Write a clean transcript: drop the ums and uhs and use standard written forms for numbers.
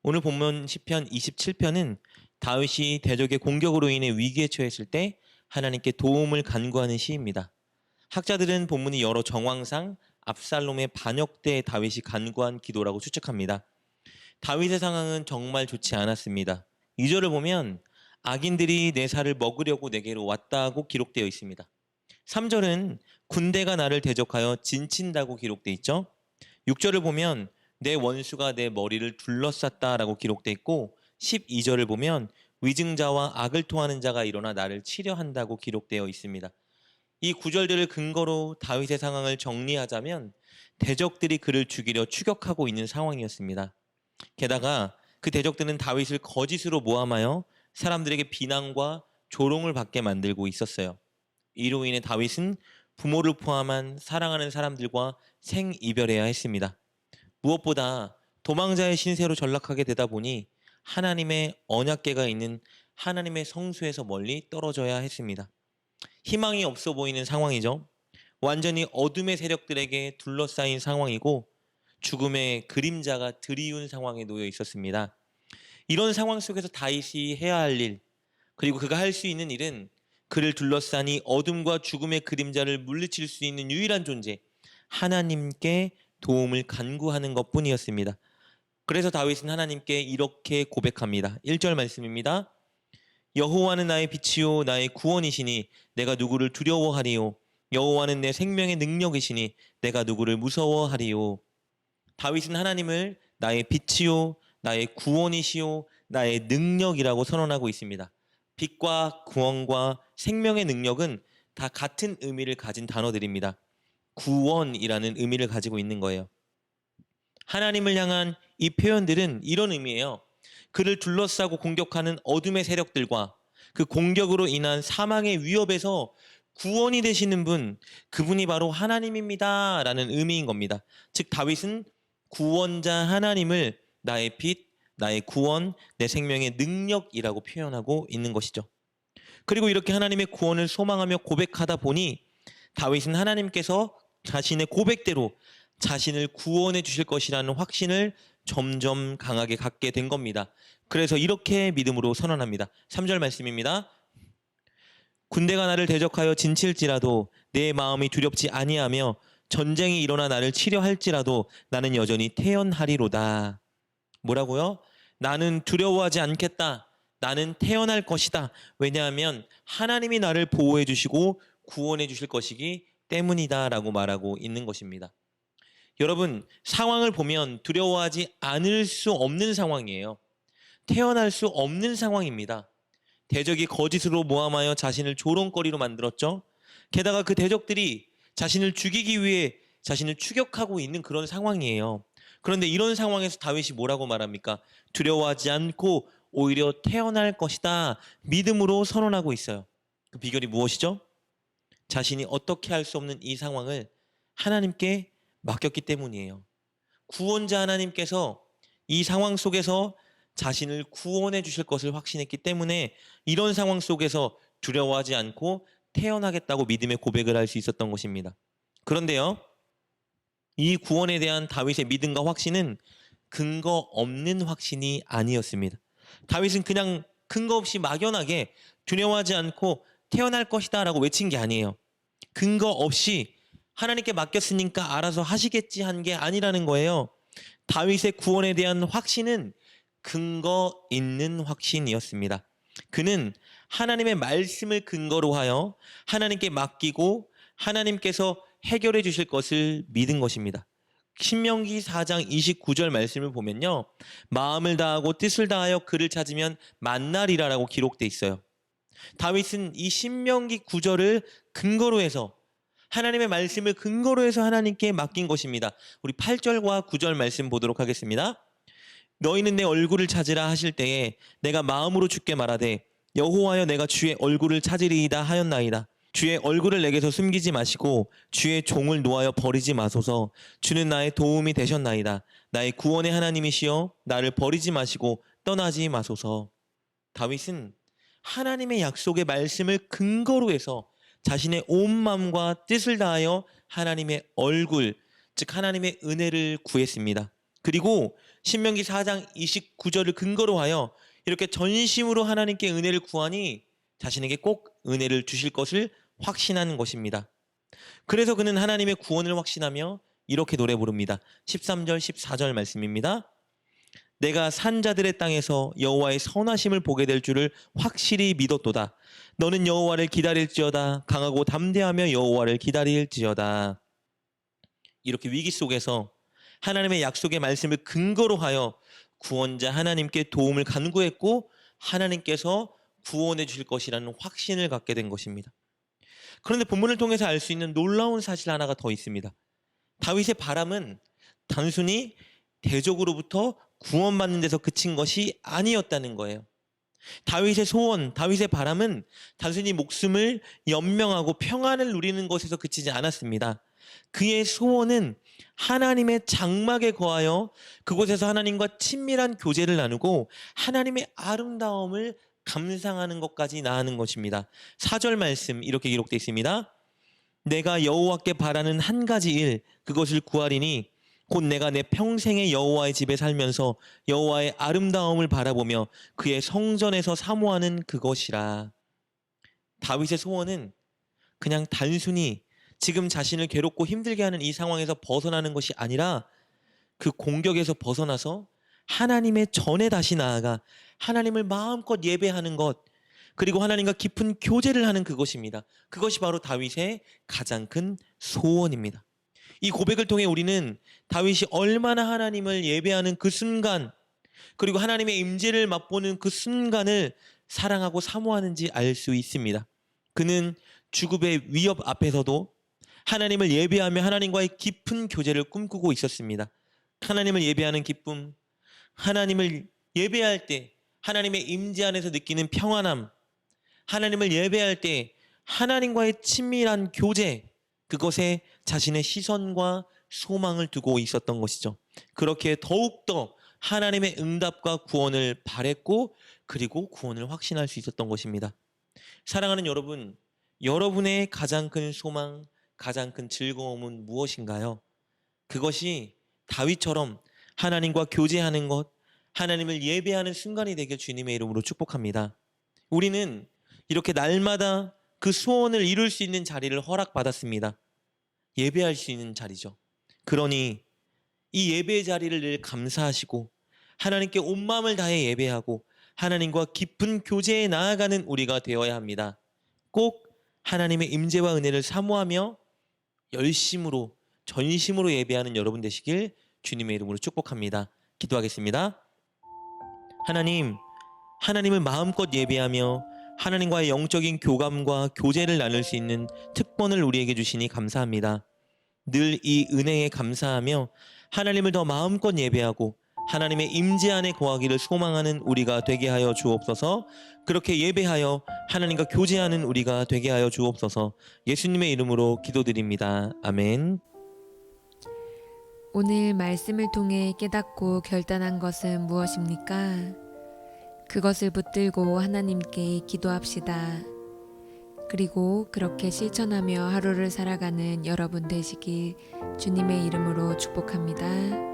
오늘 본문 시편 27편은 다윗이 대적의 공격으로 인해 위기에 처했을 때 하나님께 도움을 간구하는 시입니다. 학자들은 본문이 여러 정황상 압살롬의 반역 때 다윗이 간구한 기도라고 추측합니다. 다윗의 상황은 정말 좋지 않았습니다. 2절을 보면 악인들이 내 살을 먹으려고 내게로 왔다고 기록되어 있습니다. 3절은 군대가 나를 대적하여 진친다고 기록되어 있죠. 6절을 보면 내 원수가 내 머리를 둘러쌌다라고 기록되어 있고 12절을 보면 위증자와 악을 토하는 자가 일어나 나를 치려한다고 기록되어 있습니다. 이 구절들을 근거로 다윗의 상황을 정리하자면 대적들이 그를 죽이려 추격하고 있는 상황이었습니다. 게다가 그 대적들은 다윗을 거짓으로 모함하여 사람들에게 비난과 조롱을 받게 만들고 있었어요. 이로 인해 다윗은 부모를 포함한 사랑하는 사람들과 생이별해야 했습니다. 무엇보다 도망자의 신세로 전락하게 되다 보니 하나님의 언약궤가 있는 하나님의 성소에서 멀리 떨어져야 했습니다. 희망이 없어 보이는 상황이죠. 완전히 어둠의 세력들에게 둘러싸인 상황이고 죽음의 그림자가 드리운 상황에 놓여 있었습니다. 이런 상황 속에서 다윗이 해야 할 일, 그리고 그가 할 수 있는 일은 그를 둘러싸니 어둠과 죽음의 그림자를 물리칠 수 있는 유일한 존재, 하나님께 도움을 간구하는 것뿐이었습니다. 그래서 다윗은 하나님께 이렇게 고백합니다. 1절 말씀입니다. 여호와는 나의 빛이요 나의 구원이시니 내가 누구를 두려워하리요. 여호와는 내 생명의 능력이시니 내가 누구를 무서워하리요. 다윗은 하나님을 나의 빛이요 나의 구원이시요 나의 능력이라고 선언하고 있습니다. 빛과 구원과 생명의 능력은 다 같은 의미를 가진 단어들입니다. 구원이라는 의미를 가지고 있는 거예요. 하나님을 향한 이 표현들은 이런 의미예요. 그를 둘러싸고 공격하는 어둠의 세력들과 그 공격으로 인한 사망의 위협에서 구원이 되시는 분, 그분이 바로 하나님입니다 라는 의미인 겁니다. 즉 다윗은 구원자 하나님을 나의 빛, 나의 구원, 내 생명의 능력이라고 표현하고 있는 것이죠. 그리고 이렇게 하나님의 구원을 소망하며 고백하다 보니 다윗은 하나님께서 자신의 고백대로 자신을 구원해 주실 것이라는 확신을 점점 강하게 갖게 된 겁니다. 그래서 이렇게 믿음으로 선언합니다. 3절 말씀입니다. 군대가 나를 대적하여 진칠지라도 내 마음이 두렵지 아니하며 전쟁이 일어나 나를 치려 할지라도 나는 여전히 태연하리로다. 뭐라고요? 나는 두려워하지 않겠다. 나는 태어날 것이다. 왜냐하면 하나님이 나를 보호해 주시고 구원해 주실 것이기 때문이다 라고 말하고 있는 것입니다. 여러분, 상황을 보면 두려워하지 않을 수 없는 상황이에요. 태어날 수 없는 상황입니다. 대적이 거짓으로 모함하여 자신을 조롱거리로 만들었죠. 게다가 그 대적들이 자신을 죽이기 위해 자신을 추격하고 있는 그런 상황이에요. 그런데 이런 상황에서 다윗이 뭐라고 말합니까? 두려워하지 않고 오히려 태어날 것이다. 믿음으로 선언하고 있어요. 그 비결이 무엇이죠? 자신이 어떻게 할 수 없는 이 상황을 하나님께 맡겼기 때문이에요. 구원자 하나님께서 이 상황 속에서 자신을 구원해 주실 것을 확신했기 때문에 이런 상황 속에서 두려워하지 않고 태어나겠다고 믿음의 고백을 할 수 있었던 것입니다. 그런데요, 이 구원에 대한 다윗의 믿음과 확신은 근거 없는 확신이 아니었습니다. 다윗은 그냥 근거 없이 막연하게 두려워하지 않고 태어날 것이다 라고 외친 게 아니에요. 근거 없이 하나님께 맡겼으니까 알아서 하시겠지 한 게 아니라는 거예요. 다윗의 구원에 대한 확신은 근거 있는 확신이었습니다. 그는 하나님의 말씀을 근거로 하여 하나님께 맡기고 하나님께서 해결해 주실 것을 믿은 것입니다. 신명기 4장 29절 말씀을 보면요. 마음을 다하고 뜻을 다하여 그를 찾으면 만나리라라고 기록돼 있어요. 다윗은 이 신명기 9절을 근거로 해서 하나님의 말씀을 근거로 해서 하나님께 맡긴 것입니다. 우리 8절과 9절 말씀 보도록 하겠습니다. 너희는 내 얼굴을 찾으라 하실 때에 내가 마음으로 주께 말하되 여호와여 내가 주의 얼굴을 찾으리이다 하였나이다. 주의 얼굴을 내게서 숨기지 마시고 주의 종을 놓아여 버리지 마소서. 주는 나의 도움이 되셨나이다. 나의 구원의 하나님이시여 나를 버리지 마시고 떠나지 마소서. 다윗은 하나님의 약속의 말씀을 근거로 해서 자신의 온 마음과 뜻을 다하여 하나님의 얼굴, 즉 하나님의 은혜를 구했습니다. 그리고 신명기 4장 29절을 근거로 하여 이렇게 전심으로 하나님께 은혜를 구하니 자신에게 꼭 은혜를 주실 것을 확신하는 것입니다. 그래서 그는 하나님의 구원을 확신하며 이렇게 노래 부릅니다. 13절 14절 말씀입니다. 내가 산자들의 땅에서 여호와의 선하심을 보게 될 줄을 확실히 믿었도다. 너는 여호와를 기다릴지어다. 강하고 담대하며 여호와를 기다릴지어다. 이렇게 위기 속에서 하나님의 약속의 말씀을 근거로 하여 구원자 하나님께 도움을 간구했고 하나님께서 구원해 주실 것이라는 확신을 갖게 된 것입니다. 그런데 본문을 통해서 알 수 있는 놀라운 사실 하나가 더 있습니다. 다윗의 바람은 단순히 대적으로부터 구원받는 데서 그친 것이 아니었다는 거예요. 다윗의 소원, 다윗의 바람은 단순히 목숨을 연명하고 평안을 누리는 것에서 그치지 않았습니다. 그의 소원은 하나님의 장막에 거하여 그곳에서 하나님과 친밀한 교제를 나누고 하나님의 아름다움을 감상하는 것까지 나아가는 것입니다. 4절 말씀 이렇게 기록되어 있습니다. 내가 여호와께 바라는 한 가지 일 그것을 구하리니 곧 내가 내 평생에 여호와의 집에 살면서 여호와의 아름다움을 바라보며 그의 성전에서 사모하는 그것이라. 다윗의 소원은 그냥 단순히 지금 자신을 괴롭고 힘들게 하는 이 상황에서 벗어나는 것이 아니라 그 공격에서 벗어나서 하나님의 전에 다시 나아가 하나님을 마음껏 예배하는 것, 그리고 하나님과 깊은 교제를 하는 그것입니다. 그것이 바로 다윗의 가장 큰 소원입니다. 이 고백을 통해 우리는 다윗이 얼마나 하나님을 예배하는 그 순간, 그리고 하나님의 임재를 맛보는 그 순간을 사랑하고 사모하는지 알 수 있습니다. 그는 죽음의 위협 앞에서도 하나님을 예배하며 하나님과의 깊은 교제를 꿈꾸고 있었습니다. 하나님을 예배하는 기쁨, 하나님을 예배할 때 하나님의 임재 안에서 느끼는 평안함, 하나님을 예배할 때 하나님과의 친밀한 교제, 그것에 자신의 시선과 소망을 두고 있었던 것이죠. 그렇게 더욱더 하나님의 응답과 구원을 바랬고 그리고 구원을 확신할 수 있었던 것입니다. 사랑하는 여러분, 여러분의 가장 큰 소망, 가장 큰 즐거움은 무엇인가요? 그것이 다윗처럼 하나님과 교제하는 것, 하나님을 예배하는 순간이 되길 주님의 이름으로 축복합니다. 우리는 이렇게 날마다 그 소원을 이룰 수 있는 자리를 허락받았습니다. 예배할 수 있는 자리죠. 그러니 이 예배의 자리를 늘 감사하시고 하나님께 온 마음을 다해 예배하고 하나님과 깊은 교제에 나아가는 우리가 되어야 합니다. 꼭 하나님의 임재와 은혜를 사모하며 열심으로 전심으로 예배하는 여러분 되시길 주님의 이름으로 축복합니다. 기도하겠습니다. 하나님을 마음껏 예배하며 하나님과의 영적인 교감과 교제를 나눌 수 있는 특권을 우리에게 주시니 감사합니다. 늘 이 은혜에 감사하며 하나님을 더 마음껏 예배하고 하나님의 임재 안에 거하기를 소망하는 우리가 되게 하여 주옵소서. 그렇게 예배하여 하나님과 교제하는 우리가 되게 하여 주옵소서. 예수님의 이름으로 기도드립니다. 아멘. 오늘 말씀을 통해 깨닫고 결단한 것은 무엇입니까? 그것을 붙들고 하나님께 기도합시다. 그리고 그렇게 실천하며 하루를 살아가는 여러분 되시길 주님의 이름으로 축복합니다.